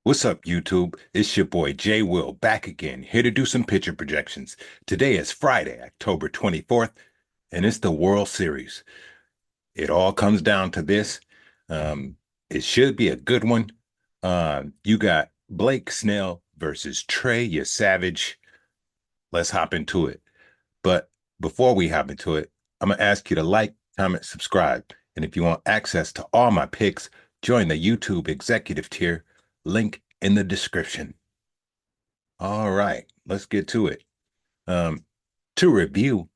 What's up, YouTube? It's your boy Jay Will back again, here to do some pitcher projections. Today is Friday, October 24th, and it's the World Series. It all comes down to this. Um, it should be a good one. You got Blake Snell versus Trey Savage. Let's hop into it. But before we hop into it, I'm going to ask you to like, comment, subscribe. And if you want access to all my picks, join the YouTube executive tier, link in the description. All right, let's get to it. Um, to review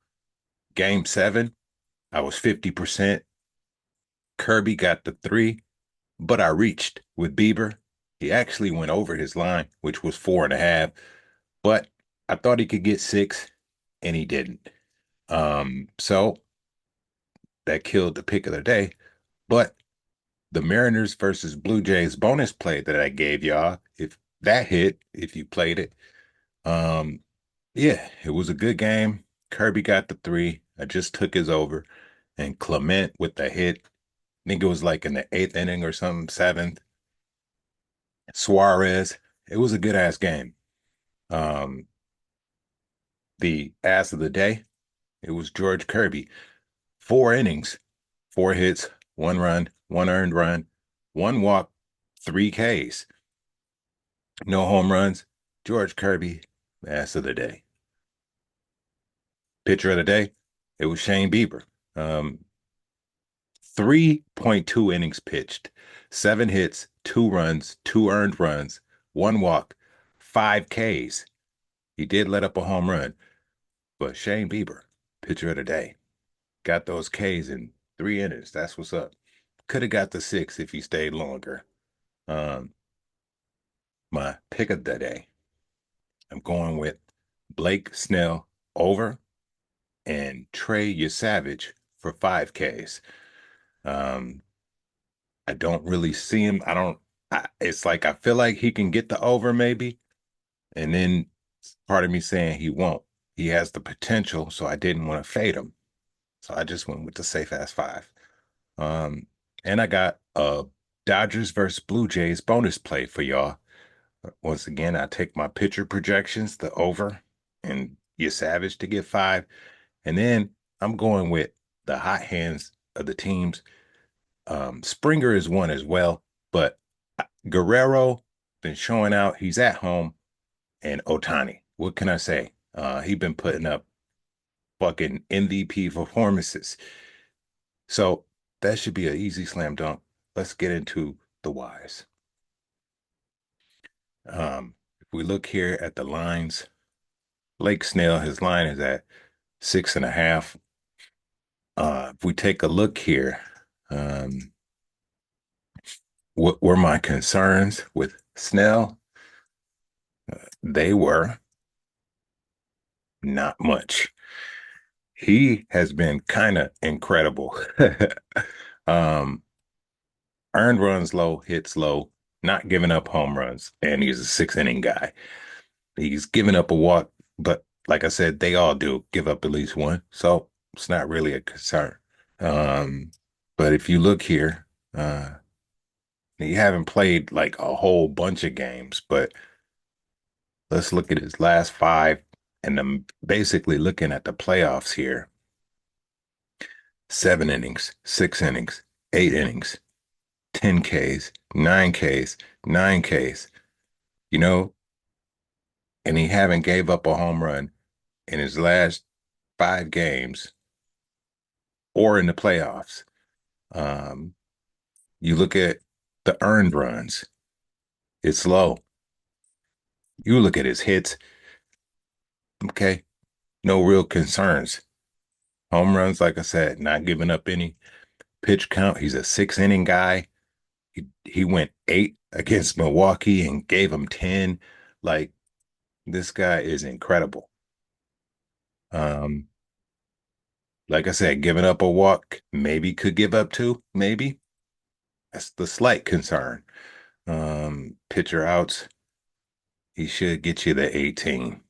game seven, I was 50%. Kirby got the three, but I reached with Bieber. He actually went over his line, which was 4.5, but I thought he could get six, and he didn't. So that killed the pick of the day. But the Mariners versus Blue Jays bonus play that I gave y'all, if that hit, if you played it, um, yeah, it was a good game. Kirby got the three. I just took his over. And Clement with the hit. I think it was like in the eighth inning or something, seventh. Suarez. It was a good ass game. Um, the ass of the day, it was George Kirby. 4 innings, 4 hits, 1 run, 1 earned run, 1 walk, 3 Ks. No home runs. George Kirby, ass of the day. Pitcher of the day, it was Shane Bieber. 3.2 innings pitched, 7 hits, 2 runs, 2 earned runs, 1 walk, 5 Ks. He did let up a home run, but Shane Bieber, pitcher of the day, got those Ks in 3 innings. That's what's up. Could have got the six if he stayed longer. Um, my pick of the day, I'm going with Blake Snell over and Trey Savage for 5 Ks. Um, I don't really see him. It's like I feel like he can get the over maybe. And then part of me saying he won't. He has the potential, so I didn't want to fade him. So I just went with the safe ass five. Um, and I got a Dodgers versus Blue Jays bonus play for y'all. Once again, I take my pitcher projections, the over, and you Savage to get five. And then I'm going with the hot hands of the teams. Springer is one as well, but Guerrero been showing out. He's at home, and Otani. What can I say? He been putting up fucking MVP performances. So that should be an easy slam dunk. Let's get into the whys. If we look here at the lines, Lake Snell, his line is at 6.5. If we take a look here, um, what were my concerns with Snell? They were not much. He has been kind of incredible. um, Earned runs low, hits low, not giving up home runs, and he's a 6 inning guy. He's giving up a walk, but like I said, they all do give up at least one, so it's not really a concern. Um, but if you look here, he haven't played like a whole bunch of games, but let's look at his last five, and I'm basically looking at the playoffs here. 7 innings, 6 innings, 8 innings, 10 Ks, 9 Ks, 9 Ks, you know, and he haven't gave up a home run in his last 5 games or in the playoffs. Um, you look at the earned runs, it's low. You look at his hits, okay, no real concerns. Home runs, like I said, not giving up any pitch count. He's a 6 inning guy. He went 8 against Milwaukee and gave him 10. Like this guy is incredible. Um, like I said, giving up a walk, maybe could give up two, maybe. That's the slight concern. Pitcher outs, he should get you the 18.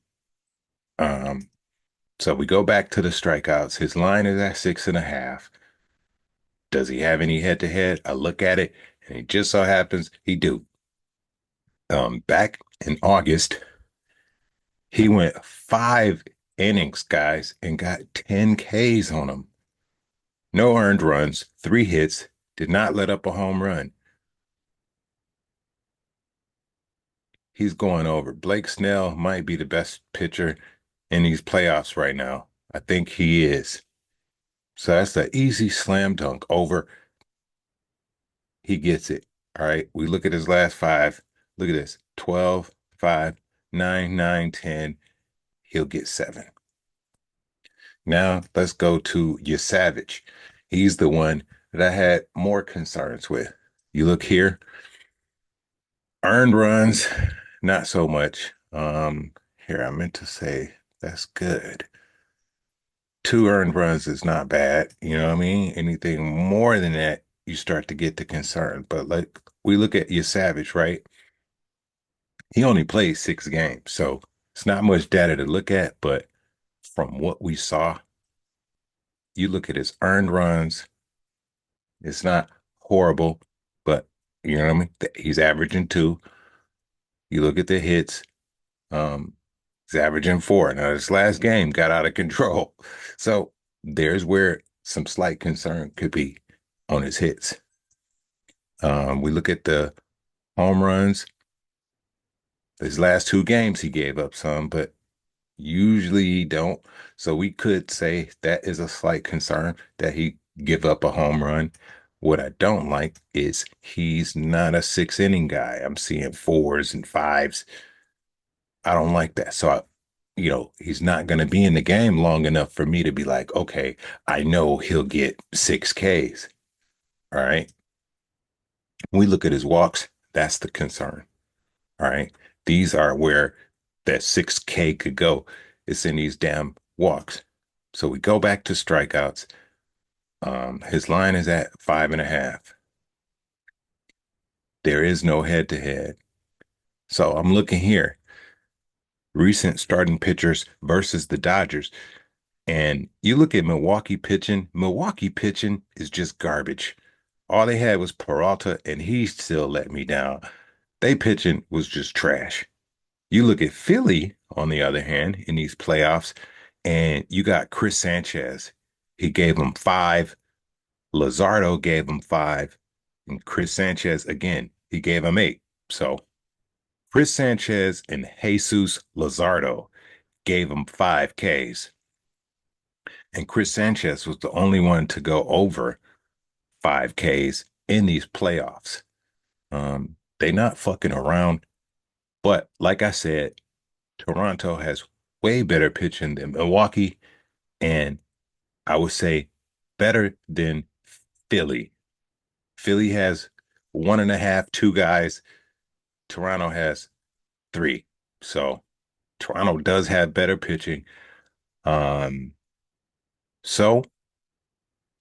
Um, so we go back to the strikeouts. His line is at 6.5. Does he have any head to head? I look at it, and it just so happens he do. Back in August, he went 5 innings, guys, and got 10 Ks on them. No earned runs, 3 hits, did not let up a home run. He's going over. Blake Snell might be the best pitcher in these playoffs right now. I think he is. So that's the easy slam dunk over. He gets it. All right. We look at his last 5. Look at this 12, 5, 9, 9, 10. He'll get 7. Now let's go to your Savage. He's the one that I had more concerns with. You look here, earned runs, not so much. Here I meant to say that's good. 2 earned runs is not bad. You know what I mean? Anything more than that, you start to get the concern. But like we look at your Savage, right? He only played 6 games, so it's not much data to look at. But from what we saw, you look at his earned runs, it's not horrible, but you know what I mean? He's averaging 2. You look at the hits, um, he's averaging 4. Now this last game got out of control. So there's where some slight concern could be on his hits. We look at the home runs. His last 2 games, he gave up some, but usually he don't. So we could say that is a slight concern that he give up a home run. What I don't like is he's not a 6 inning guy. I'm seeing 4s and 5s. I don't like that. So he's not going to be in the game long enough for me to be like, okay, I know he'll get 6 Ks. All right. When we look at his walks, that's the concern. All right. These are where that 6K could go. It's in these damn walks. So we go back to strikeouts. His line is at 5.5. There is no head to head. So I'm looking here. Recent starting pitchers versus the Dodgers. And you look at Milwaukee pitching. Milwaukee pitching is just garbage. All they had was Peralta, and he still let me down. They pitching was just trash. You look at Philly, on the other hand, in these playoffs, and you got Chris Sanchez. He gave him 5. Lazardo gave him 5. And Chris Sanchez, again, he gave him 8. So Chris Sanchez and Jesus Lazardo gave him 5 Ks. And Chris Sanchez was the only one to go over 5 Ks in these playoffs. They not fucking around. But like I said, Toronto has way better pitching than Milwaukee, and I would say better than Philly. Philly has 1.5, 2 guys. Toronto has 3. So Toronto does have better pitching. Um, so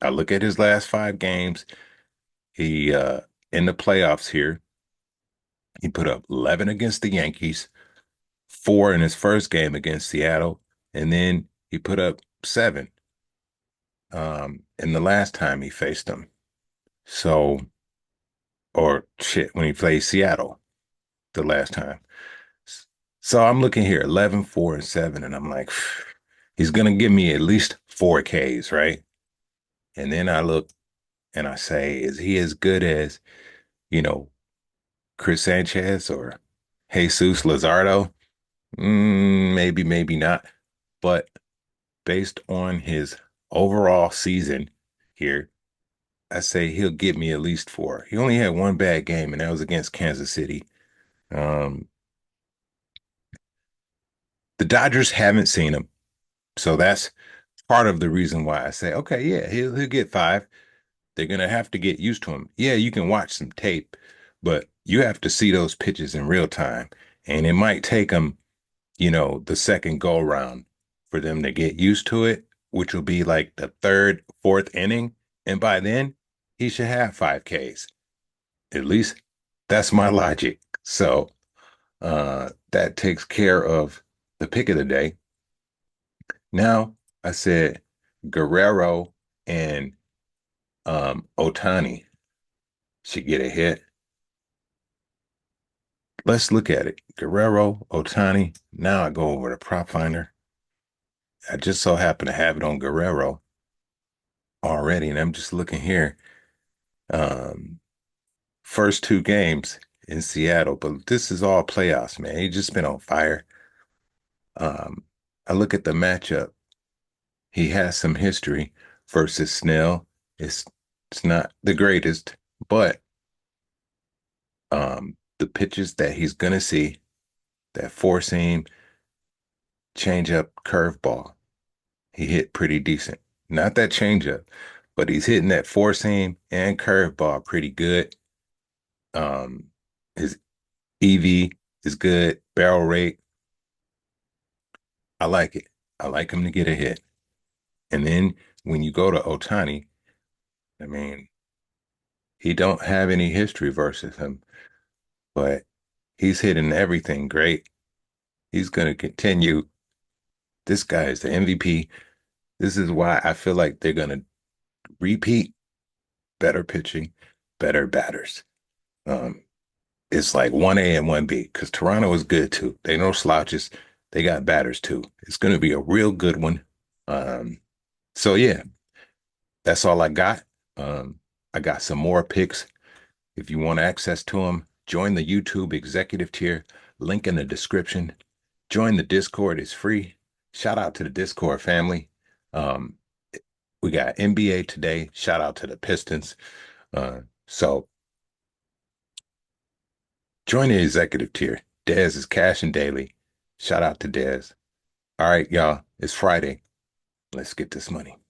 I look at his last 5 games. He in the playoffs here, he put up 11 against the Yankees, 4 in his first game against Seattle, and then he put up 7 in the last time he faced them. So, or shit, when he played Seattle the last time. So I'm looking here, 11, 4, and 7, and I'm like, he's gonna give me at least 4 Ks, right? And then I look and I say, is he as good as, you know, Chris Sanchez or Jesus Lazardo? Maybe, maybe not. But based on his overall season here, I say he'll get me at least 4. He only had one bad game, and that was against Kansas City. Um, the Dodgers haven't seen him, so that's part of the reason why I say, okay, yeah, he'll get 5. They're gonna have to get used to him. Yeah, you can watch some tape, but you have to see those pitches in real time, and it might take them, the second go round for them to get used to it, which will be like the third, fourth inning, and by then he should have 5 Ks. At least that's my logic. So that takes care of the pick of the day. Now I said Guerrero and Otani should get a hit. let's look at it. Guerrero, Otani. Now I go over to Prop Finder. I just so happen to have it on Guerrero already, and I'm just looking here. Um, First two games in Seattle, but this is all playoffs, man. He just been on fire. Um, I look at the matchup. He has some history versus Snell. It's it's not the greatest, but the pitches that he's gonna see, that four seam, changeup, curveball, he hit pretty decent. Not that changeup, but he's hitting that four seam and curveball pretty good. Um, his EV is good, barrel rate. I like it. I like him to get a hit. And then when you go to Otani, I mean, he don't have any history versus him, but he's hitting everything great. He's going to continue. This guy is the MVP. This is why I feel like they're going to repeat better pitching, better batters. Um, it's like 1A and 1B because Toronto is good too. They no slouches. They got batters too. It's going to be a real good one. Um, so yeah, that's all I got. I got some more picks. If you want access to them, join the YouTube executive tier, link in the description. Join the Discord, it's free. Shout out to the Discord family. Um, we got NBA today. Shout out to the Pistons. So join the executive tier. Dez is cashing daily. Shout out to Dez. All right, y'all. It's Friday. Let's get this money.